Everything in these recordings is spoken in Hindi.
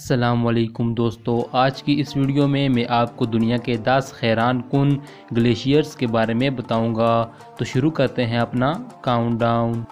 अस्सलामुअलैकुम दोस्तों, आज की इस वीडियो में मैं आपको दुनिया के 10 हैरान कुन ग्लेशियर्स के बारे में बताऊंगा। तो शुरू करते हैं अपना countdown.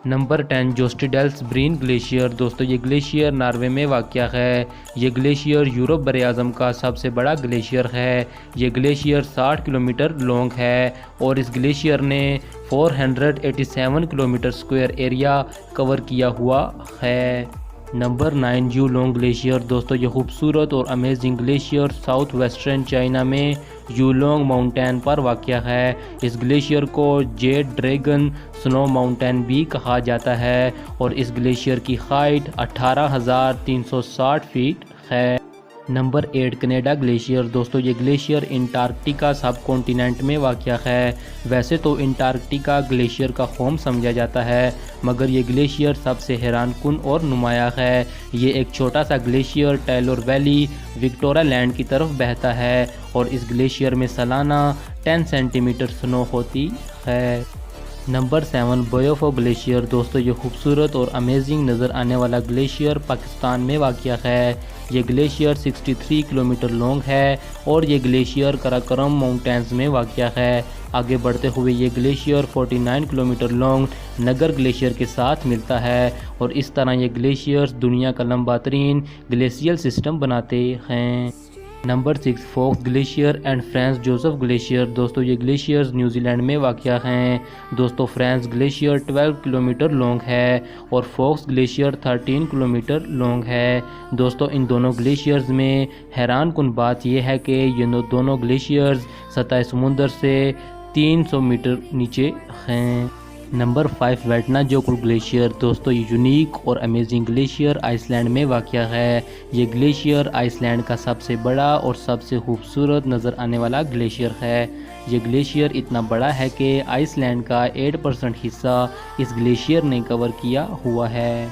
Number 10 Jostedalsbreen glacier. दोस्तों ये ग्लेशियर नॉर्वे में वाक़या है। ये ग्लेशियर यूरोप बर-ए-आज़म का सबसे बड़ा ग्लेशियर है। ये ग्लेशियर 60 किलोमीटर लॉन्ग है और इस ग्लेशियर ने 487 किलोमीटर स्क्वायर एरिया कवर किया हुआ है। Number 9 Yulong glacier. दोस्तों ये खूबसूरत और amazing glacier south western China में यूलोंग माउंटेन पर वाक़या है। इस ग्लेशियर को जेड ड्रैगन स्नो माउंटेन भी कहा जाता है और इस ग्लेशियर की हाइट 18,360 फीट है। Number 8 Canada glacier. दोस्तों ये ग्लेशियर अंटार्कटिका सब कॉन्टिनेंट में वाक़या है। वैसे तो अंटार्कटिका ग्लेशियर का होम समझा जाता है, मगर ये ग्लेशियर सबसे हैरान कुन और नुमाया है। ये एक छोटा सा glacier Taylor Valley Victoria Land की तरफ बहता है और इस ग्लेशियर में सालाना 10 सेंटीमीटर स्नो होती है। नंबर 7 बोयोफो ग्लेशियर। दोस्तों ये खूबसूरत और अमेजिंग नज़र आने वाला ग्लेशियर पाकिस्तान में वाक़या है। ये ग्लेशियर 63 किलोमीटर लॉन्ग है और ये ग्लेशियर कराकोरम माउंटेन्स में वाक़या है। आगे बढ़ते हुए ये ग्लेशियर 49 किलोमीटर लॉन्ग नगर ग्लेशियर के साथ मिलता है और इस तरह ये ग्लेशियर्स दुनिया का लंबा तरीन ग्लेशियल सिस्टम बनाते हैं। Number 6 Fox glacier and Franz Josef glacier. दोस्तों ये ग्लेशियर्स न्यूजीलैंड में वाक़या हैं। दोस्तों फ्रांस ग्लेशियर 12 किलोमीटर लॉन्ग है और फॉक्स ग्लेशियर 13 किलोमीटर लॉन्ग है। दोस्तों इन दोनों ग्लेशियर्स में हैरान कुन बात यह है कि ये दोनों ग्लेशियर्स सतह समुंदर से 300 मीटर नीचे हैं। Number 5 Vatnajokull glacier. दोस्तों ये यूनिक और अमेजिंग ग्लेशियर आइसलैंड में वाक़या है। ये ग्लेशियर आइसलैंड का सबसे बड़ा और सबसे खूबसूरत नज़र आने वाला ग्लेशियर है। ये ग्लेशियर इतना बड़ा है कि आइसलैंड का 8% हिस्सा इस ग्लेशियर ने कवर किया हुआ है।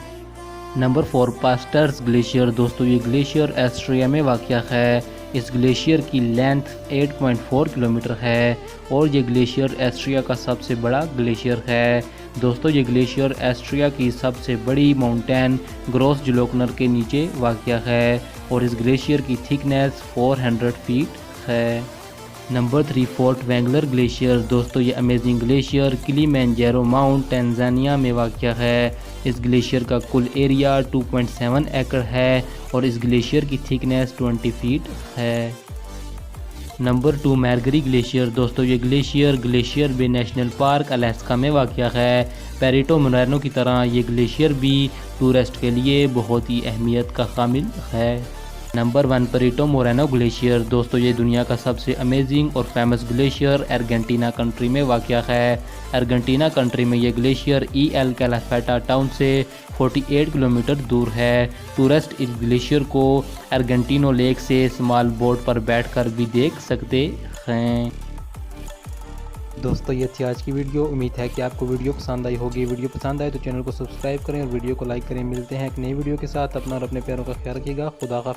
Number 4 pastors glacier. दोस्तों ये ग्लेशियर ऑस्ट्रिया में वाक़या है। इस ग्लेशियर की लेंथ 8.4 किलोमीटर है और ये ग्लेशियर ऑस्ट्रिया का सबसे बड़ा ग्लेशियर है। दोस्तों ये ग्लेशियर ऑस्ट्रिया की सबसे बड़ी माउंटेन ग्रोस जुलोकनर के नीचे वाक़या है और इस ग्लेशियर की थिकनेस 400 फीट है। Number 3 Furtwangler glacier. दोस्तों ये amazing glacier Kilimanjaro mount Tanzania में वाक़या है। इस ग्लेशियर का कुल एरिया 2.7 एकड़ है और इस ग्लेशियर की थिकनेस 20 फीट है। Number 2 Margerie glacier. दोस्तों ये glacier glacier bay national park Alaska में वाक़या है। पेरिटो मोरेनो की तरह ये ग्लेशियर भी टूरिस्ट के लिए बहुत ही अहमियत का हामिल है। Number 1 Pareto Moreno glacier. दोस्तों ये दुनिया का सबसे अमेजिंग और फेमस ग्लेशियर अर्जेंटीना कंट्री में वाक़या है। अर्जेंटीना कंट्री में ये ग्लेशियर एल कैलाफेटा टाउन से 48 किलोमीटर दूर है। टूरिस्ट इस ग्लेशियर को अर्जेंटिनो लेक से स्मॉल बोट पर बैठकर भी देख सकते हैं। दोस्तों ये थी आज की वीडियो। उम्मीद है कि आपको वीडियो पसंद आई होगी। वीडियो पसंद आए तो चैनल को सब्सक्राइब करें और वीडियो को लाइक करें। मिलते हैं एक नई वीडियो के साथ। अपना और अपने प्यारों का ख्याल रखिएगा। खुदा हाफिज़।